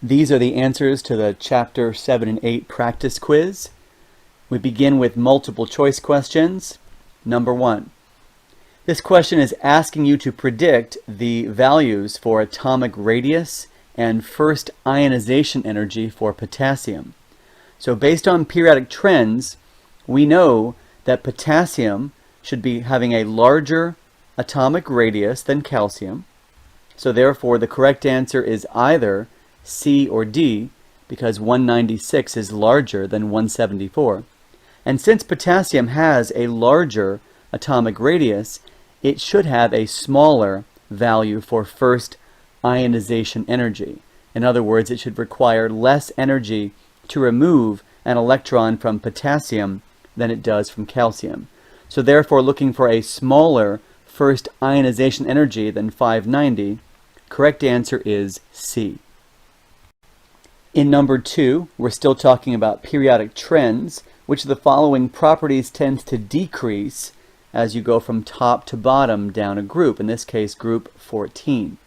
These are the answers to the Chapter 7 and 8 practice quiz. We begin with multiple choice questions. Number 1. This question is asking you to predict the values for atomic radius and first ionization energy for potassium. So based on periodic trends, we know that potassium should be having a larger atomic radius than calcium. So therefore the correct answer is either C or D, because 196 is larger than 174. And since potassium has a larger atomic radius, it should have a smaller value for first ionization energy. In other words, it should require less energy to remove an electron from potassium than it does from calcium. So therefore, looking for a smaller first ionization energy than 590, correct answer is C. In number 2, we're still talking about periodic trends. Which of the following properties tends to decrease as you go from top to bottom down a group, in this case group 14?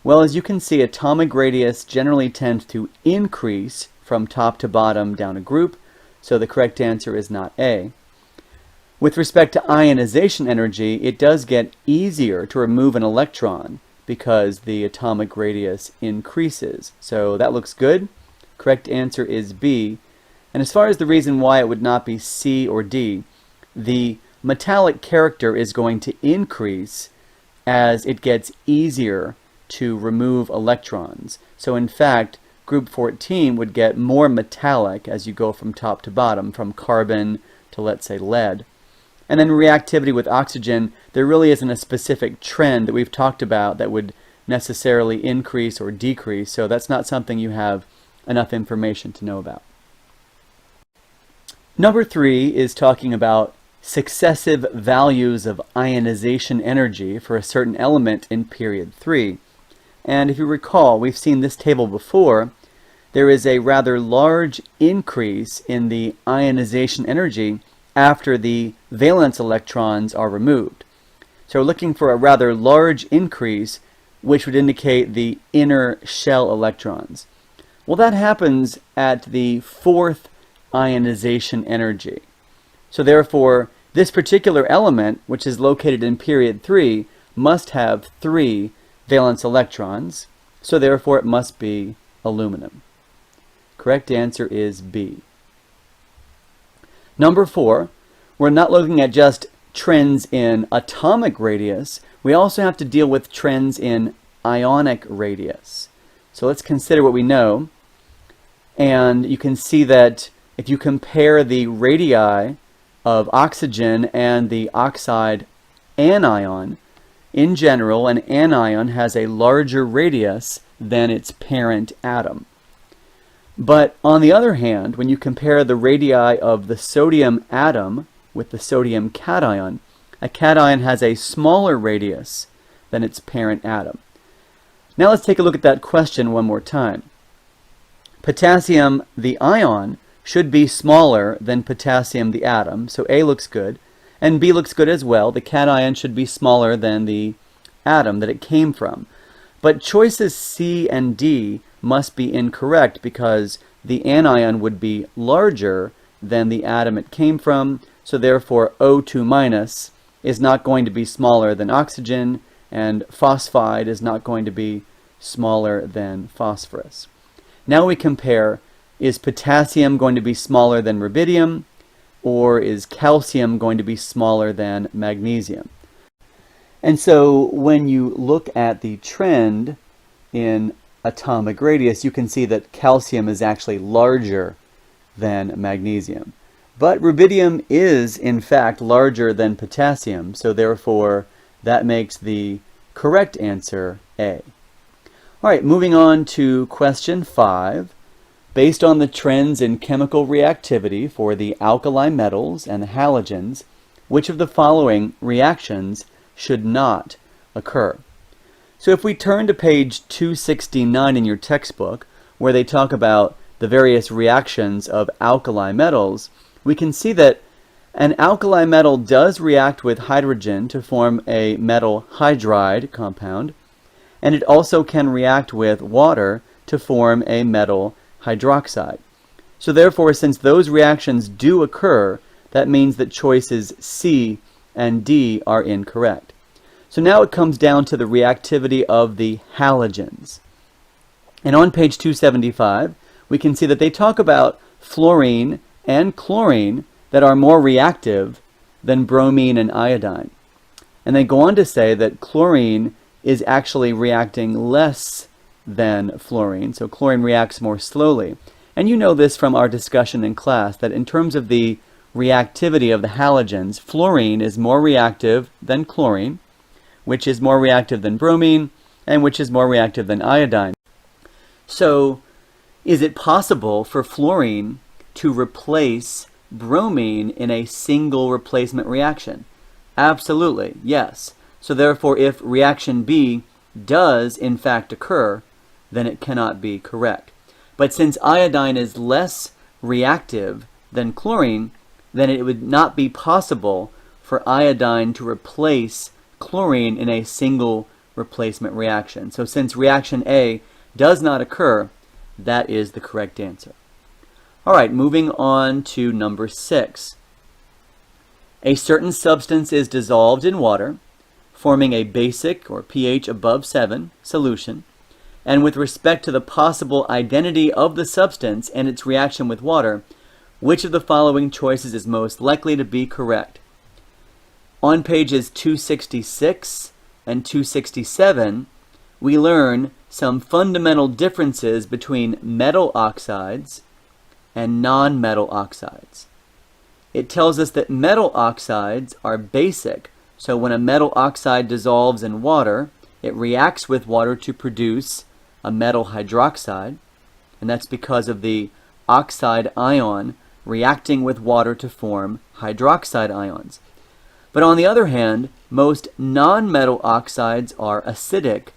Well, as you can see, atomic radius generally tends to increase from top to bottom down a group, so the correct answer is not A. With respect to ionization energy, it does get easier to remove an electron because the atomic radius increases. So that looks good. Correct answer is B. And as far as the reason why it would not be C or D, the metallic character is going to increase as it gets easier to remove electrons. So in fact, group 14 would get more metallic as you go from top to bottom, from carbon to, let's say, lead. And then reactivity with oxygen, there really isn't a specific trend that we've talked about that would necessarily increase or decrease, so that's not something you have enough information to know about. Number 3 is talking about successive values of ionization energy for a certain element in period 3. And if you recall, we've seen this table before. There is a rather large increase in the ionization energy after the valence electrons are removed. So we're looking for a rather large increase, which would indicate the inner shell electrons. Well, that happens at the 4th ionization energy. So therefore, this particular element, which is located in period 3, must have 3 valence electrons, so therefore it must be aluminum. Correct answer is B. Number 4, we're not looking at just trends in atomic radius, we also have to deal with trends in ionic radius. So let's consider what we know, and you can see that if you compare the radii of oxygen and the oxide anion, in general, an anion has a larger radius than its parent atom. But on the other hand, when you compare the radii of the sodium atom with the sodium cation, a cation has a smaller radius than its parent atom. Now let's take a look at that question one more time. Potassium, the ion, should be smaller than potassium, the atom, so A looks good, and B looks good as well. The cation should be smaller than the atom that it came from. But choices C and D must be incorrect because the anion would be larger than the atom it came from, so therefore O2 minus is not going to be smaller than oxygen, and phosphide is not going to be smaller than phosphorus. Now we compare, is potassium going to be smaller than rubidium, or is calcium going to be smaller than magnesium? And so when you look at the trend in atomic radius, you can see that calcium is actually larger than magnesium. But rubidium is, in fact, larger than potassium, so therefore that makes the correct answer A. All right, moving on to question 5. Based on the trends in chemical reactivity for the alkali metals and the halogens, which of the following reactions should not occur? So if we turn to page 269 in your textbook, where they talk about the various reactions of alkali metals, we can see that an alkali metal does react with hydrogen to form a metal hydride compound, and it also can react with water to to form a metal hydroxide. So therefore, since those reactions do occur, that means that choices C and D are incorrect. So now it comes down to the reactivity of the halogens. And on page 275, we can see that they talk about fluorine and chlorine that are more reactive than bromine and iodine. And they go on to say that chlorine is actually reacting less than fluorine, so chlorine reacts more slowly. And you know this from our discussion in class, that in terms of the reactivity of the halogens, fluorine is more reactive than chlorine, which is more reactive than bromine, and which is more reactive than iodine. So, is it possible for fluorine to replace bromine in a single replacement reaction? Absolutely, yes. So therefore, if reaction B does in fact occur, then it cannot be correct. But since iodine is less reactive than chlorine, then it would not be possible for iodine to replace chlorine in a single replacement reaction. So since reaction A does not occur, that is the correct answer. All right, moving on to number 6. A certain substance is dissolved in water, forming a basic, or pH above 7, solution, and with respect to the possible identity of the substance and its reaction with water, which of the following choices is most likely to be correct? On pages 266 and 267, we learn some fundamental differences between metal oxides and non-metal oxides. It tells us that metal oxides are basic, so when a metal oxide dissolves in water, it reacts with water to produce a metal hydroxide, and that's because of the oxide ion reacting with water to form hydroxide ions. But on the other hand, most non-metal oxides are acidic,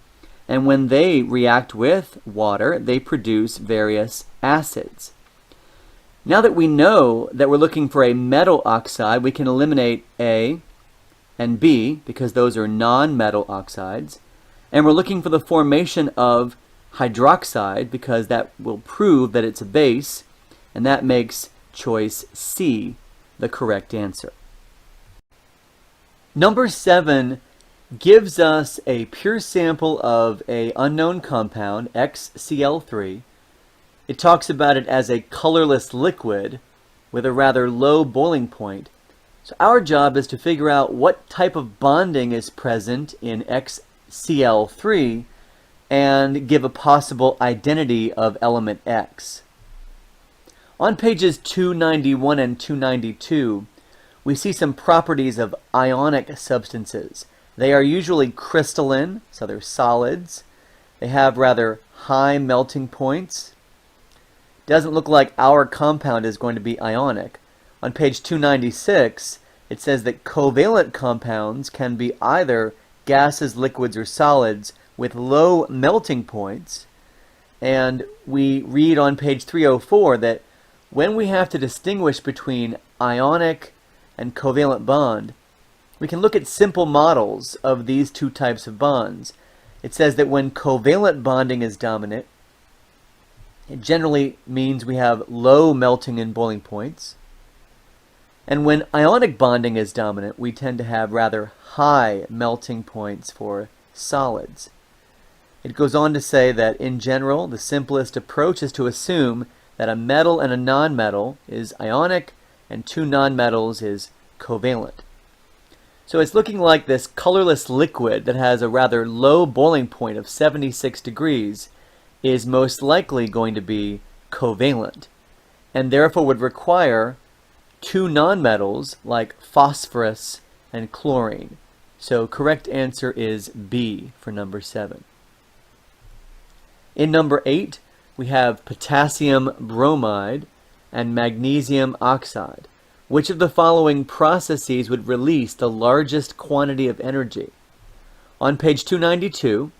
and when they react with water, they produce various acids. Now that we know that we're looking for a metal oxide, we can eliminate A and B, because those are non-metal oxides, and we're looking for the formation of hydroxide, because that will prove that it's a base, and that makes choice C the correct answer. Number 7 gives us a pure sample of an unknown compound, XCl3. It talks about it as a colorless liquid with a rather low boiling point. So our job is to figure out what type of bonding is present in XCl3 and give a possible identity of element X. On pages 291 and 292, we see some properties of ionic substances. They are usually crystalline, so they're solids. They have rather high melting points. Doesn't look like our compound is going to be ionic. On page 296, it says that covalent compounds can be either gases, liquids, or solids with low melting points. And we read on page 304 that when we have to distinguish between ionic and covalent bond, we can look at simple models of these two types of bonds. It says that when covalent bonding is dominant, it generally means we have low melting and boiling points. And when ionic bonding is dominant, we tend to have rather high melting points for solids. It goes on to say that in general, the simplest approach is to assume that a metal and a nonmetal is ionic and two nonmetals is covalent. So it's looking like this colorless liquid that has a rather low boiling point of 76 degrees is most likely going to be covalent, and therefore would require two nonmetals like phosphorus and chlorine. So correct answer is B for number 7. In number 8, we have potassium bromide and magnesium oxide. Which of the following processes would release the largest quantity of energy? On page 292,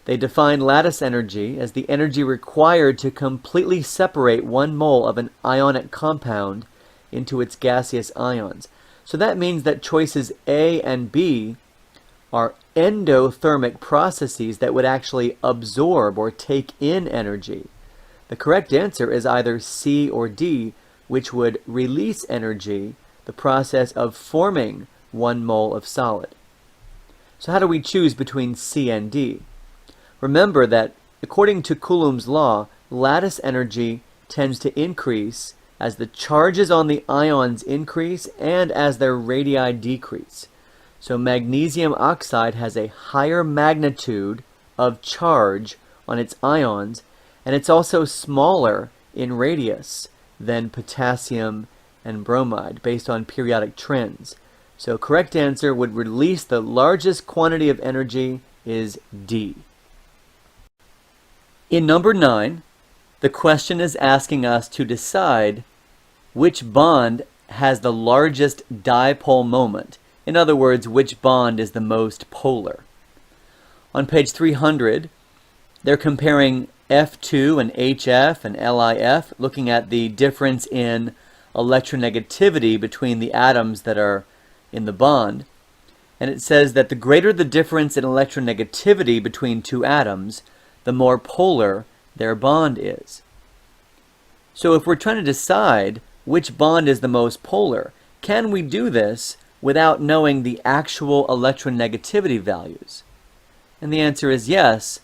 they define lattice energy as the energy required to completely separate 1 mole of an ionic compound into its gaseous ions. So that means that choices A and B are endothermic processes that would actually absorb or take in energy. The correct answer is either C or D, which would release energy, the process of forming 1 mole of solid. So how do we choose between C and D? Remember that according to Coulomb's law, lattice energy tends to increase as the charges on the ions increase and as their radii decrease. So magnesium oxide has a higher magnitude of charge on its ions, and it's also smaller in radius than potassium and bromide based on periodic trends. So correct answer would release the largest quantity of energy is D. In number 9, the question is asking us to decide which bond has the largest dipole moment. In other words, which bond is the most polar. On page 300, they're comparing F2 and HF and LIF, looking at the difference in electronegativity between the atoms that are in the bond. And it says that the greater the difference in electronegativity between two atoms, the more polar their bond is. So if we're trying to decide which bond is the most polar, can we do this without knowing the actual electronegativity values? And the answer is yes.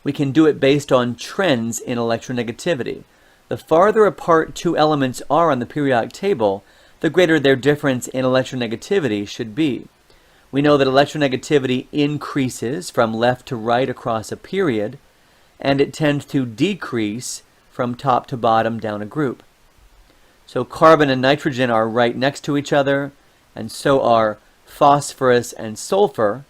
We can do it based on trends in electronegativity. The farther apart two elements are on the periodic table, the greater their difference in electronegativity should be. We know that electronegativity increases from left to right across a period, and it tends to decrease from top to bottom down a group. So carbon and nitrogen are right next to each other, and so are phosphorus and sulfur,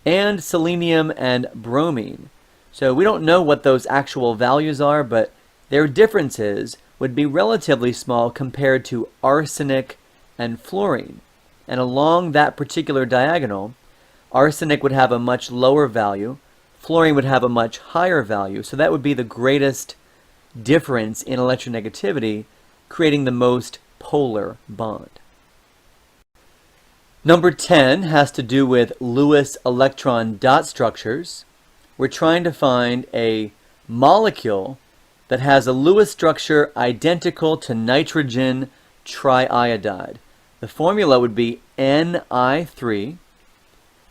and selenium and bromine. So we don't know what those actual values are, but their differences would be relatively small compared to arsenic and fluorine. And along that particular diagonal, arsenic would have a much lower value, fluorine would have a much higher value, so that would be the greatest difference in electronegativity, creating the most polar bond. Number 10 has to do with Lewis electron dot structures. We're trying to find a molecule that has a Lewis structure identical to nitrogen triiodide. The formula would be Ni3,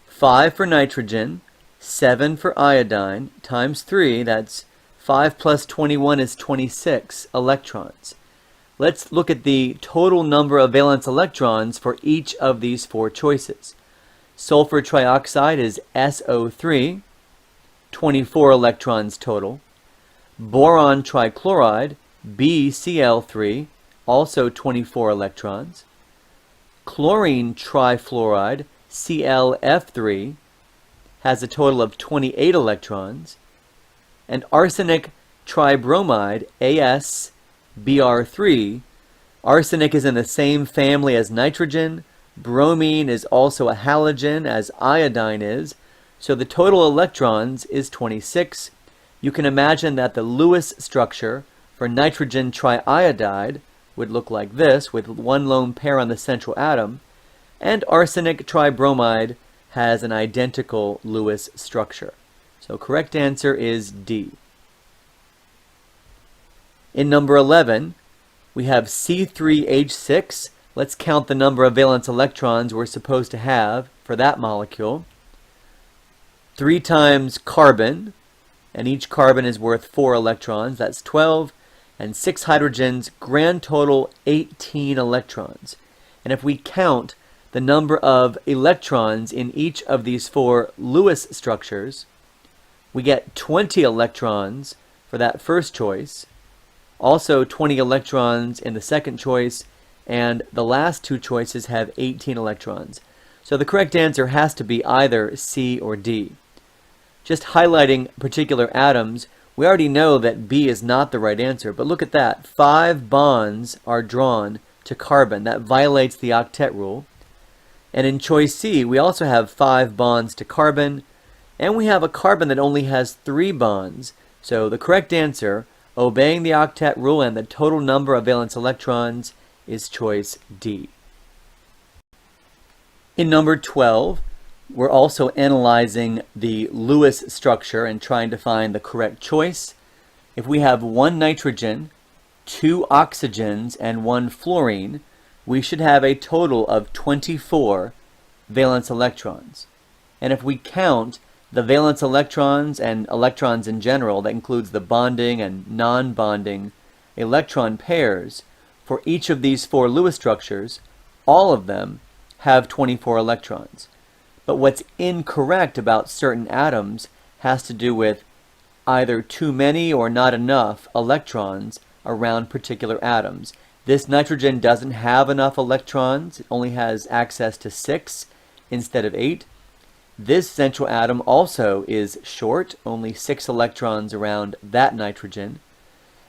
5 for nitrogen, 7 for iodine, times 3, that's 5 plus 21 is 26 electrons. Let's look at the total number of valence electrons for each of these four choices. Sulfur trioxide is SO3, 24 electrons total. Boron trichloride, BCl3, also 24 electrons. Chlorine trifluoride, ClF3, has a total of 28 electrons. And arsenic tribromide, AsBr3, arsenic is in the same family as nitrogen. Bromine is also a halogen, as iodine is. So the total electrons is 26. You can imagine that the Lewis structure for nitrogen triiodide would look like this, with one lone pair on the central atom, and arsenic tribromide has an identical Lewis structure. So correct answer is D. In number 11, we have C3H6. Let's count the number of valence electrons we're supposed to have for that molecule. 3 times carbon, and each carbon is worth 4 electrons, that's 12, and 6 hydrogens, grand total 18 electrons. And if we count the number of electrons in each of these 4 Lewis structures, we get 20 electrons for that first choice, also 20 electrons in the second choice, and the last 2 choices have 18 electrons. So the correct answer has to be either C or D. Just highlighting particular atoms, we already know that B is not the right answer, but look at that. 5 bonds are drawn to carbon. That violates the octet rule. And in choice C, we also have 5 bonds to carbon, and we have a carbon that only has 3 bonds. So the correct answer, obeying the octet rule and the total number of valence electrons, is choice D. In number 12, we're also analyzing the Lewis structure and trying to find the correct choice. If we have 1 nitrogen, 2 oxygens, and 1 fluorine, we should have a total of 24 valence electrons. And if we count the valence electrons and electrons in general, that includes the bonding and non-bonding electron pairs, for each of these 4 Lewis structures, all of them have 24 electrons. But what's incorrect about certain atoms has to do with either too many or not enough electrons around particular atoms. This nitrogen doesn't have enough electrons. It only has access to 6 instead of 8. This central atom also is short, only 6 electrons around that nitrogen.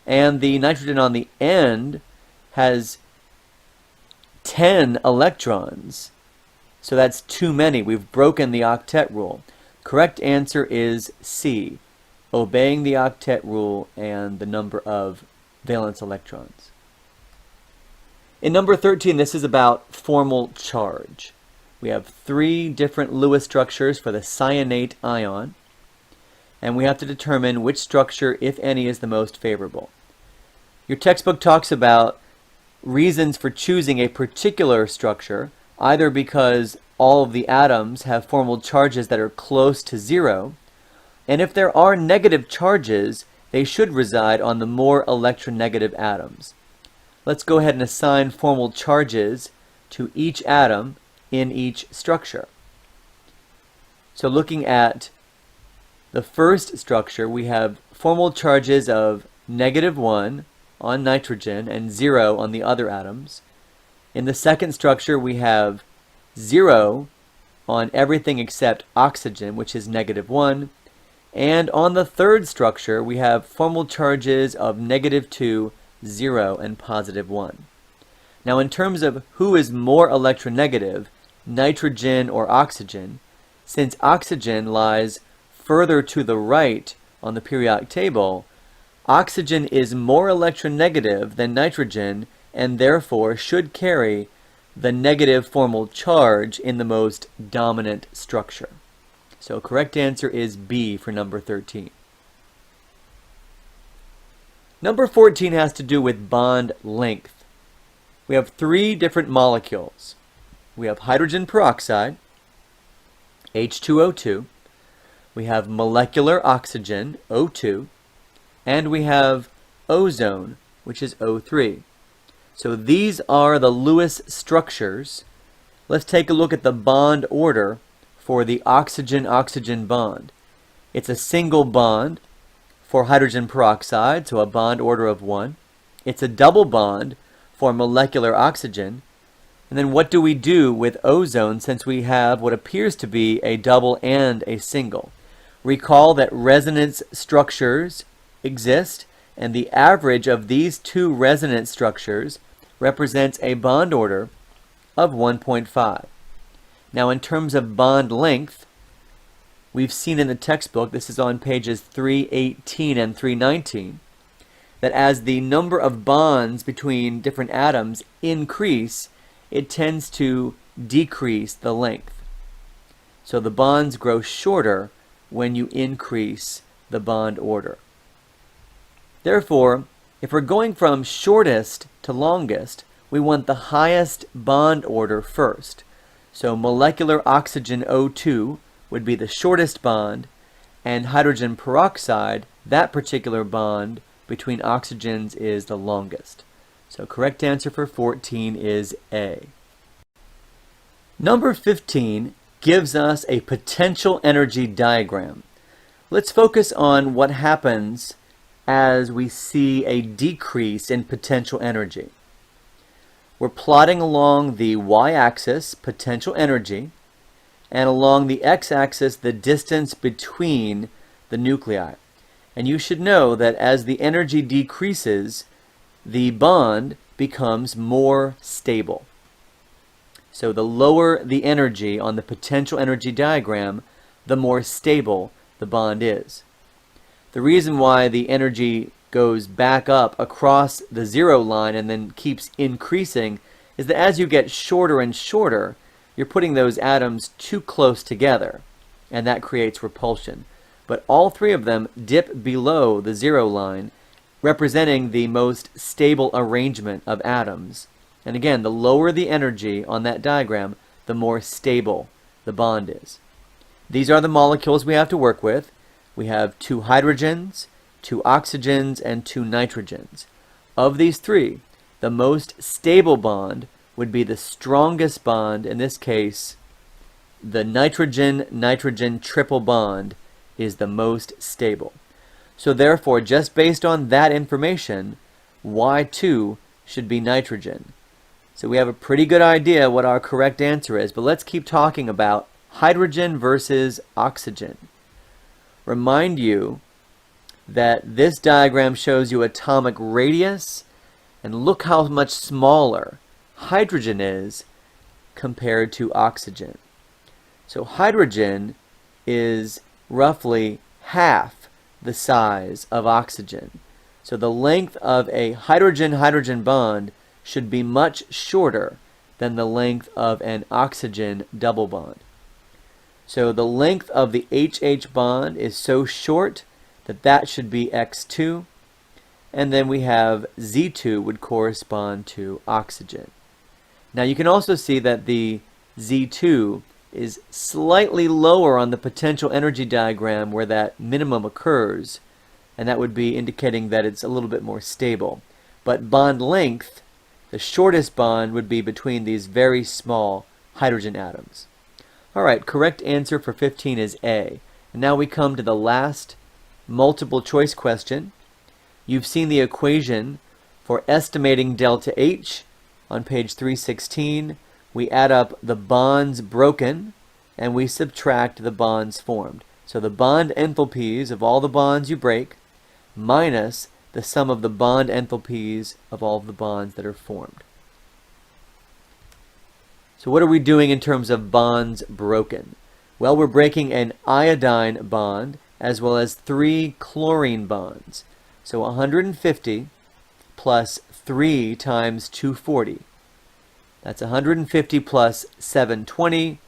And the nitrogen on the end has 10 electrons. So that's too many. We've broken the octet rule. Correct answer is C, obeying the octet rule and the number of valence electrons. In number 13, this is about formal charge. We have 3 different Lewis structures for the cyanate ion, and we have to determine which structure, if any, is the most favorable. Your textbook talks about reasons for choosing a particular structure, either because all of the atoms have formal charges that are close to 0, and if there are negative charges, they should reside on the more electronegative atoms. Let's go ahead and assign formal charges to each atom in each structure. So looking at the first structure, we have formal charges of -1 on nitrogen and 0 on the other atoms. In the second structure, we have 0 on everything except oxygen, which is -1. And on the third structure, we have formal charges of -2, 0, and +1. Now, in terms of who is more electronegative, nitrogen or oxygen, since oxygen lies further to the right on the periodic table, oxygen is more electronegative than nitrogen and therefore should carry the negative formal charge in the most dominant structure. So correct answer is B for number 13. Number 14 has to do with bond length. We have 3 different molecules. We have hydrogen peroxide, H2O2, we have molecular oxygen, O2, and we have ozone, which is O3. So these are the Lewis structures. Let's take a look at the bond order for the oxygen-oxygen bond. It's a single bond for hydrogen peroxide, so a bond order of 1. It's a double bond for molecular oxygen. And then what do we do with ozone since we have what appears to be a double and a single? Recall that resonance structures exist, and the average of these 2 resonance structures represents a bond order of 1.5. Now, in terms of bond length, we've seen in the textbook, this is on pages 318 and 319, that as the number of bonds between different atoms increase, it tends to decrease the length. So the bonds grow shorter when you increase the bond order. Therefore, if we're going from shortest to longest, we want the highest bond order first. So molecular oxygen O2 would be the shortest bond, and hydrogen peroxide, that particular bond between oxygens, is the longest. So correct answer for 14 is A. Number 15 gives us a potential energy diagram. Let's focus on what happens as we see a decrease in potential energy. We're plotting along the y-axis potential energy, and along the x-axis the distance between the nuclei. And you should know that as the energy decreases, the bond becomes more stable. So the lower the energy on the potential energy diagram, the more stable the bond is. The reason why the energy goes back up across the 0 line and then keeps increasing is that as you get shorter and shorter, you're putting those atoms too close together, and that creates repulsion. But all 3 of them dip below the 0 line, representing the most stable arrangement of atoms. And again, the lower the energy on that diagram, the more stable the bond is. These are the molecules we have to work with. We have 2 hydrogens, 2 oxygens, and 2 nitrogens. Of these 3, the most stable bond would be the strongest bond. In this case, the nitrogen-nitrogen triple bond is the most stable. So therefore, just based on that information, Y2 should be nitrogen. So we have a pretty good idea what our correct answer is, but let's keep talking about hydrogen versus oxygen. Remind you that this diagram shows you atomic radius, and look how much smaller hydrogen is compared to oxygen. So hydrogen is roughly half the size of oxygen. So the length of a hydrogen-hydrogen bond should be much shorter than the length of an oxygen double bond. So the length of the HH bond is so short that that should be X2, and then we have Z2 would correspond to oxygen. Now you can also see that the Z2 is slightly lower on the potential energy diagram where that minimum occurs, and that would be indicating that it's a little bit more stable. But bond length, the shortest bond would be between these very small hydrogen atoms. Alright, correct answer for 15 is A. And now we come to the last multiple choice question. You've seen the equation for estimating delta H on page 316. We add up the bonds broken and we subtract the bonds formed. So the bond enthalpies of all the bonds you break minus the sum of the bond enthalpies of all of the bonds that are formed. So what are we doing in terms of bonds broken? Well, we're breaking an iodine bond as well as 3 chlorine bonds. So 150 plus 3 times 240. That's 150 plus 720,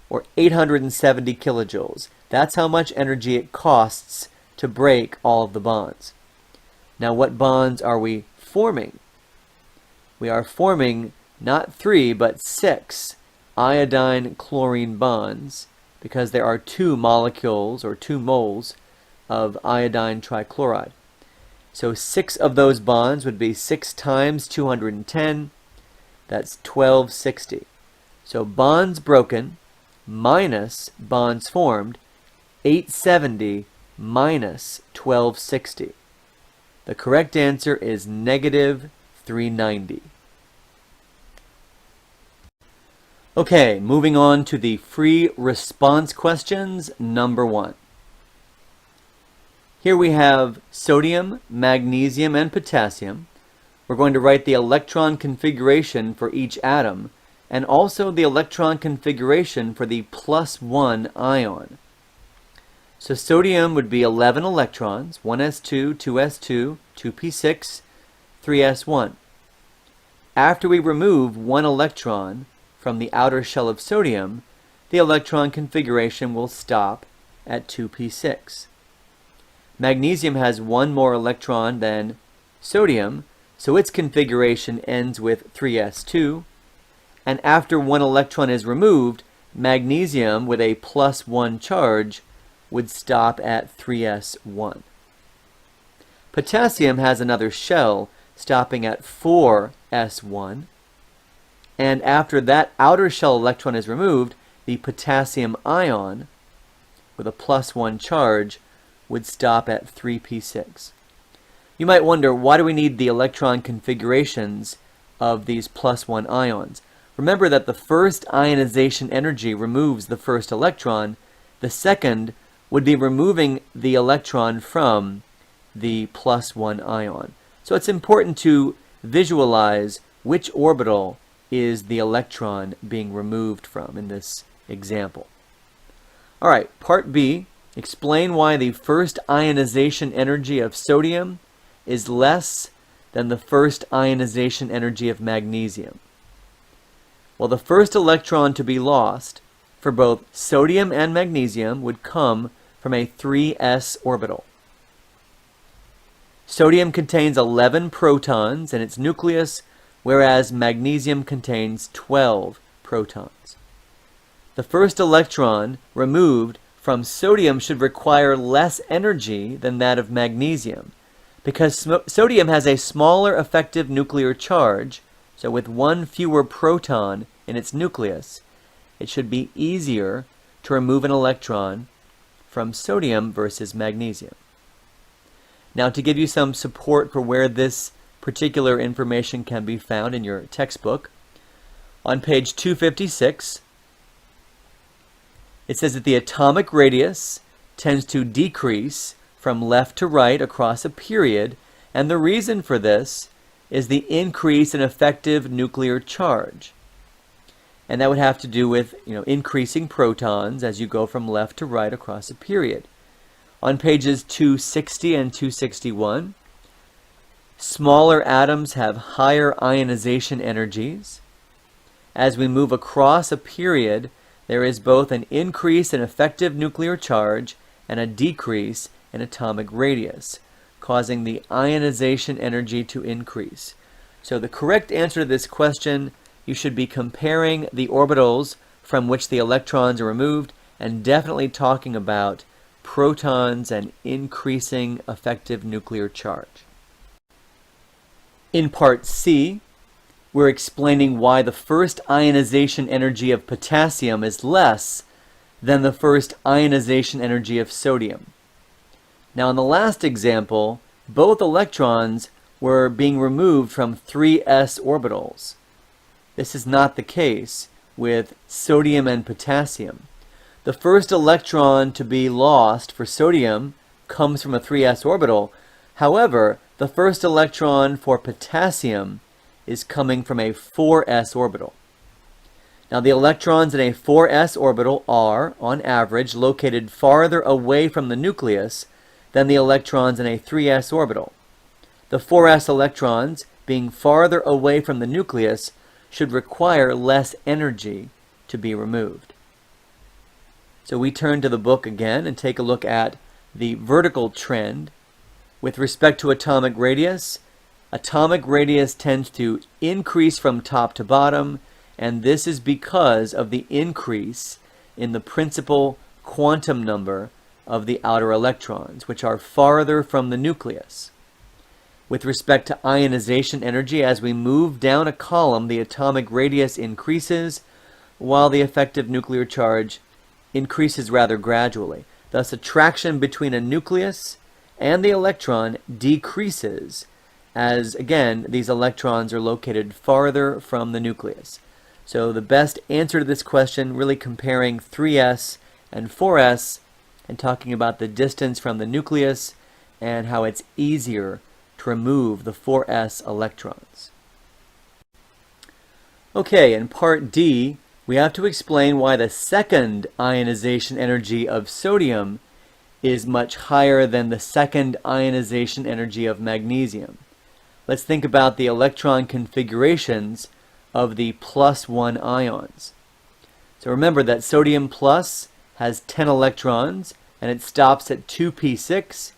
or 870 kilojoules. That's how much energy it costs to break all of the bonds. Now what bonds are we forming? We are forming not 3 but 6 iodine-chlorine bonds, because there are 2 molecules or 2 moles of iodine trichloride. So 6 of those bonds would be 6 times 210. That's 1260. So bonds broken minus bonds formed, 870 minus 1260. The correct answer is negative 390. Okay, moving on to the free response questions, number 1. Here we have sodium, magnesium, and potassium. We're going to write the electron configuration for each atom, and also the electron configuration for the +1 ion. So sodium would be 11 electrons, 1s2, 2s2, 2p6, 3s1. After we remove 1 electron from the outer shell of sodium, the electron configuration will stop at 2p6. Magnesium has 1 more electron than sodium, so its configuration ends with 3s2, and after 1 electron is removed, magnesium with a +1 charge would stop at 3s1. Potassium has another shell stopping at 4s1, and after that outer shell electron is removed, the potassium ion with a +1 charge would stop at 3p6. You might wonder, why do we need the electron configurations of these +1 ions? Remember that the first ionization energy removes the first electron. The second would be removing the electron from the +1 ion. So it's important to visualize which orbital is the electron being removed from in this example. All right, part B. Explain why the first ionization energy of sodium is less than the first ionization energy of magnesium. Well, the first electron to be lost for both sodium and magnesium would come from a 3s orbital. Sodium contains 11 protons in its nucleus, whereas magnesium contains 12 protons. The first electron removed from sodium should require less energy than that of magnesium, because sodium has a smaller effective nuclear charge, so with one fewer proton in its nucleus, it should be easier to remove an electron from sodium versus magnesium. Now, to give you some support for where this particular information can be found in your textbook, on page 256, it says that the atomic radius tends to decrease from left to right across a period, and the reason for this is the increase in effective nuclear charge. And that would have to do with, increasing protons as you go from left to right across a period. On pages 260 and 261, smaller atoms have higher ionization energies. As we move across a period, there is both an increase in effective nuclear charge and a decrease in atomic radius, causing the ionization energy to increase. So the correct answer to this question, you should be comparing the orbitals from which the electrons are removed and definitely talking about protons and increasing effective nuclear charge. In part C, we're explaining why the first ionization energy of potassium is less than the first ionization energy of sodium. Now, in the last example, both electrons were being removed from 3s orbitals. This is not the case with sodium and potassium. The first electron to be lost for sodium comes from a 3s orbital. However, the first electron for potassium is coming from a 4s orbital. Now, the electrons in a 4s orbital are, on average, located farther away from the nucleus than the electrons in a 3s orbital. The 4s electrons, being farther away from the nucleus, should require less energy to be removed. So we turn to the book again and take a look at the vertical trend. With respect to atomic radius tends to increase from top to bottom, and this is because of the increase in the principal quantum number of the outer electrons, which are farther from the nucleus. With respect to ionization energy, as we move down a column, the atomic radius increases, while the effective nuclear charge increases rather gradually. Thus, attraction between a nucleus and the electron decreases as, again, these electrons are located farther from the nucleus. So the best answer to this question, really comparing 3s and 4s and talking about the distance from the nucleus and how it's easier to remove the 4s electrons. Okay, in part D, we have to explain why the second ionization energy of sodium is much higher than the second ionization energy of magnesium. Let's think about the electron configurations of the +1 ions. So remember that sodium plus has 10 electrons and it stops at 2p6.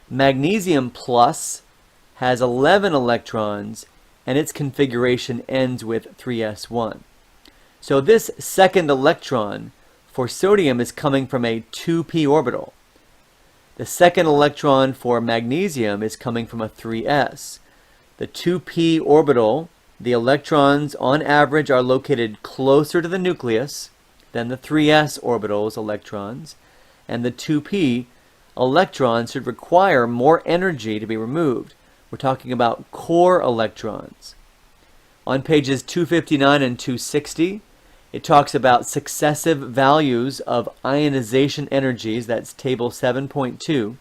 Magnesium plus has 11 electrons and its configuration ends with 3s1. So this second electron for sodium is coming from a 2p orbital. The second electron for magnesium is coming from a 3s. The 2p orbital, the electrons on average are located closer to the nucleus than the 3s orbital's electrons, and the 2p electrons should require more energy to be removed. We're talking about core electrons. On pages 259 and 260, it talks about successive values of ionization energies, that's table 7.2.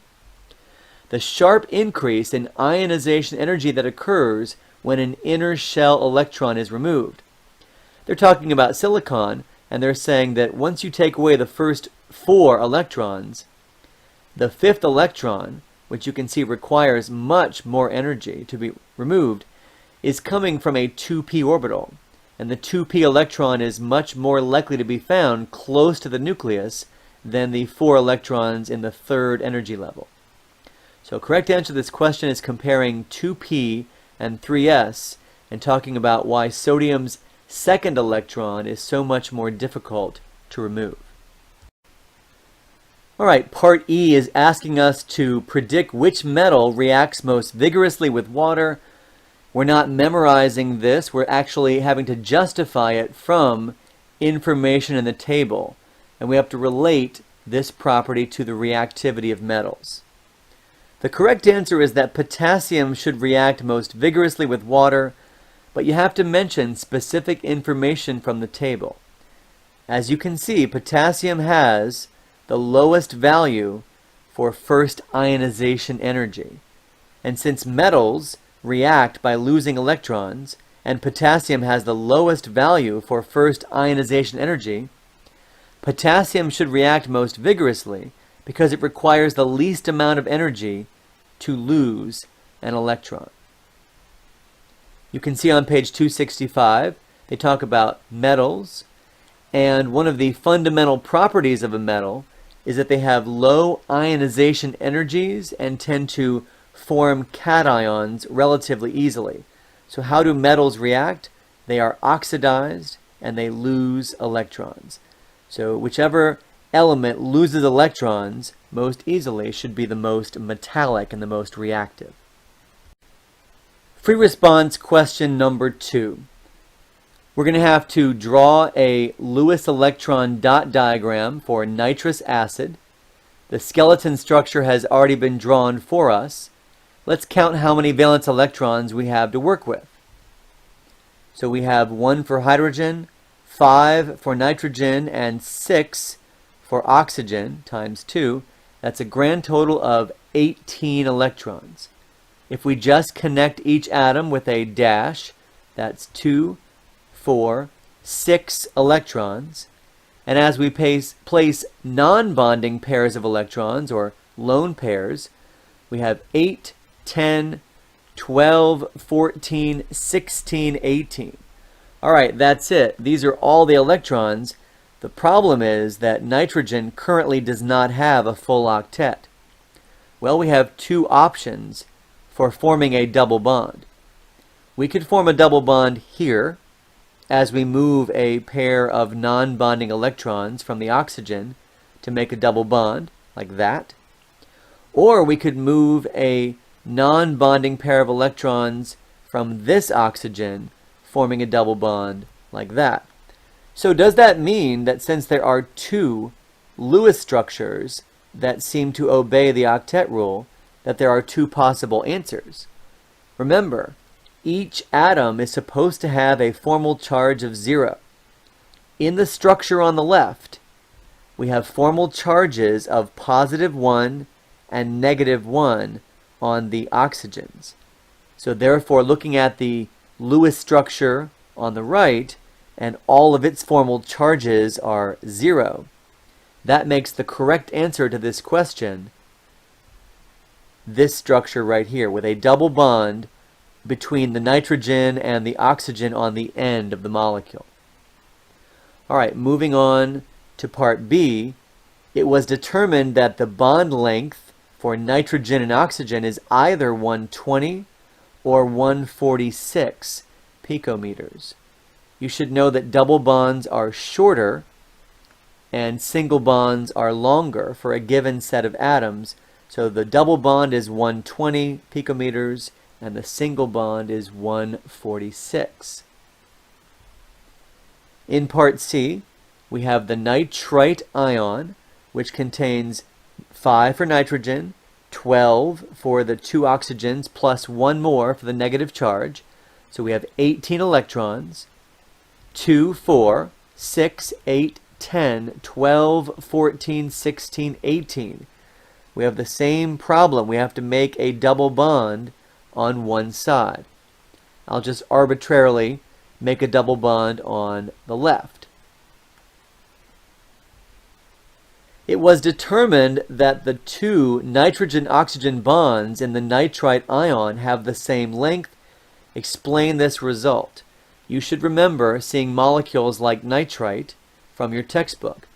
The sharp increase in ionization energy that occurs when an inner shell electron is removed. They're talking about silicon, and they're saying that once you take away the first 4 electrons, the 5th electron, which you can see requires much more energy to be removed, is coming from a 2p orbital. And the 2p electron is much more likely to be found close to the nucleus than the 4 electrons in the 3rd energy level. So correct answer to this question is comparing 2p and 3s and talking about why sodium's second electron is so much more difficult to remove. Alright, part E is asking us to predict which metal reacts most vigorously with water. We're not memorizing this, we're actually having to justify it from information in the table. And we have to relate this property to the reactivity of metals. The correct answer is that potassium should react most vigorously with water, but you have to mention specific information from the table. As you can see, potassium has the lowest value for first ionization energy. And since metals react by losing electrons, and potassium has the lowest value for first ionization energy, potassium should react most vigorously because it requires the least amount of energy to lose an electron. You can see on page 265, they talk about metals, and one of the fundamental properties of a metal is that they have low ionization energies and tend to form cations relatively easily. So how do metals react? They are oxidized and they lose electrons. So whichever element loses electrons most easily should be the most metallic and the most reactive. Free response question number 2. We're going to have to draw a Lewis electron dot diagram for nitrous acid. The skeleton structure has already been drawn for us. Let's count how many valence electrons we have to work with. So we have 1 for hydrogen, 5 for nitrogen, and 6 for oxygen times 2. That's a grand total of 18 electrons. If we just connect each atom with a dash, that's 2, 4, 6 electrons. And as we place non-bonding pairs of electrons, or lone pairs, we have 8, 10, 12, 14, 16, 18. All right, that's it. These are all the electrons. The problem is that nitrogen currently does not have a full octet. Well, we have 2 options for forming a double bond. We could form a double bond here as we move a pair of non-bonding electrons from the oxygen to make a double bond, like that. Or we could move a non-bonding pair of electrons from this oxygen, forming a double bond, like that. So does that mean that since there are 2 Lewis structures that seem to obey the octet rule, that there are 2 possible answers? Remember, each atom is supposed to have a formal charge of 0. In the structure on the left, we have formal charges of +1 and -1 on the oxygens. So therefore, looking at the Lewis structure on the right, and all of its formal charges are 0, that makes the correct answer to this question this structure right here, with a double bond between the nitrogen and the oxygen on the end of the molecule. All right, moving on to part B, it was determined that the bond length for nitrogen and oxygen is either 120 or 146 picometers. You should know that double bonds are shorter and single bonds are longer for a given set of atoms. So the double bond is 120 picometers and the single bond is 146. In part C, we have the nitrite ion, which contains 5 for nitrogen, 12 for the 2 oxygens, plus 1 more for the negative charge. So we have 18 electrons. 2, 4, 6, 8, 10, 12, 14, 16, 18. We have the same problem. We have to make a double bond on one side. I'll just arbitrarily make a double bond on the left. It was determined that the 2 nitrogen-oxygen bonds in the nitrite ion have the same length. Explain this result. You should remember seeing molecules like nitrite from your textbook.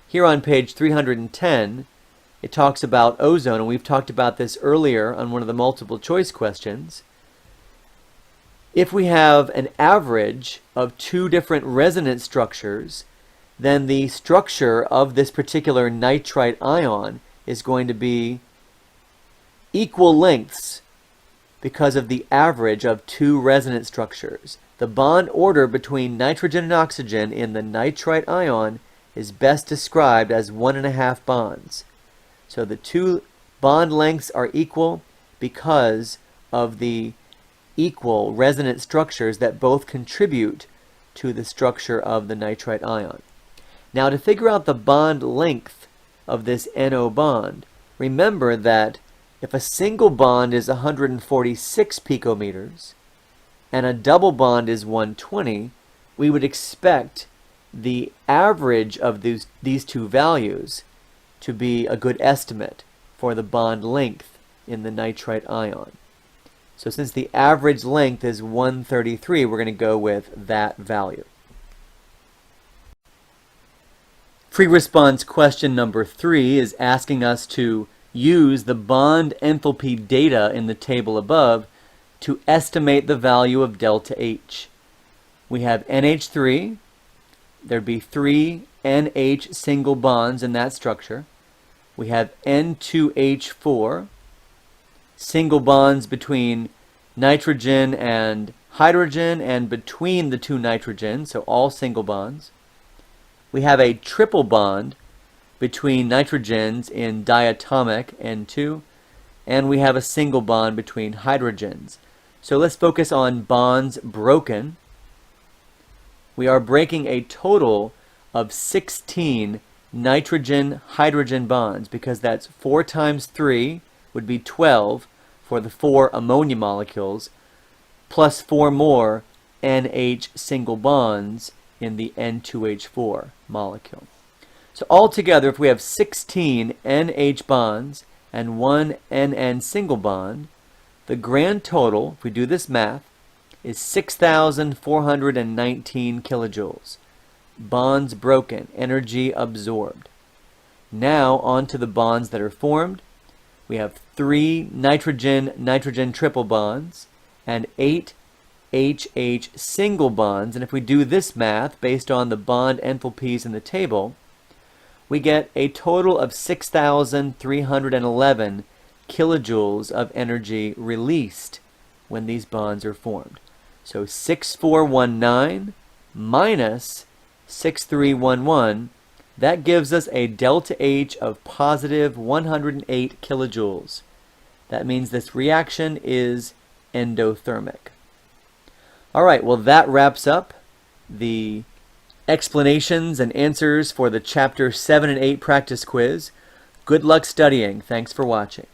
Here on page 310, it talks about ozone, and we've talked about this earlier on one of the multiple choice questions. If we have an average of two different resonance structures, then the structure of this particular nitrite ion is going to be equal lengths because of the average of two resonance structures. The bond order between nitrogen and oxygen in the nitrite ion is best described as 1.5 bonds. So the two bond lengths are equal because of the equal resonance structures that both contribute to the structure of the nitrite ion. Now, to figure out the bond length of this NO bond, remember that if a single bond is 146 picometers and a double bond is 120, we would expect the average of these two values to be a good estimate for the bond length in the nitrite ion. So since the average length is 133, we're going to go with that value. Free response question number 3 is asking us to use the bond enthalpy data in the table above to estimate the value of delta H. We have NH3. There'd be 3 NH single bonds in that structure. We have N2H4, single bonds between nitrogen and hydrogen and between the two nitrogens, so all single bonds. We have a triple bond between nitrogens in diatomic N2, and we have a single bond between hydrogens. So let's focus on bonds broken. We are breaking a total of 16 nitrogen-hydrogen bonds, because that's 4 times 3 would be 12 for the 4 ammonia molecules, plus 4 more NH single bonds in the N2H4 molecule. So altogether, if we have 16 NH bonds and 1 NN single bond, the grand total, if we do this math, is 6,419 kilojoules. Bonds broken, energy absorbed. Now on to the bonds that are formed. We have 3 nitrogen-nitrogen triple bonds and 8 HH single bonds. And if we do this math based on the bond enthalpies in the table, we get a total of 6,311 kilojoules of energy released when these bonds are formed. So 6,419 minus 6,311, that gives us a delta H of positive 108 kilojoules. That means this reaction is endothermic. All right, well, that wraps up the explanations and answers for the Chapter 7 and 8 practice quiz. Good luck studying. Thanks for watching.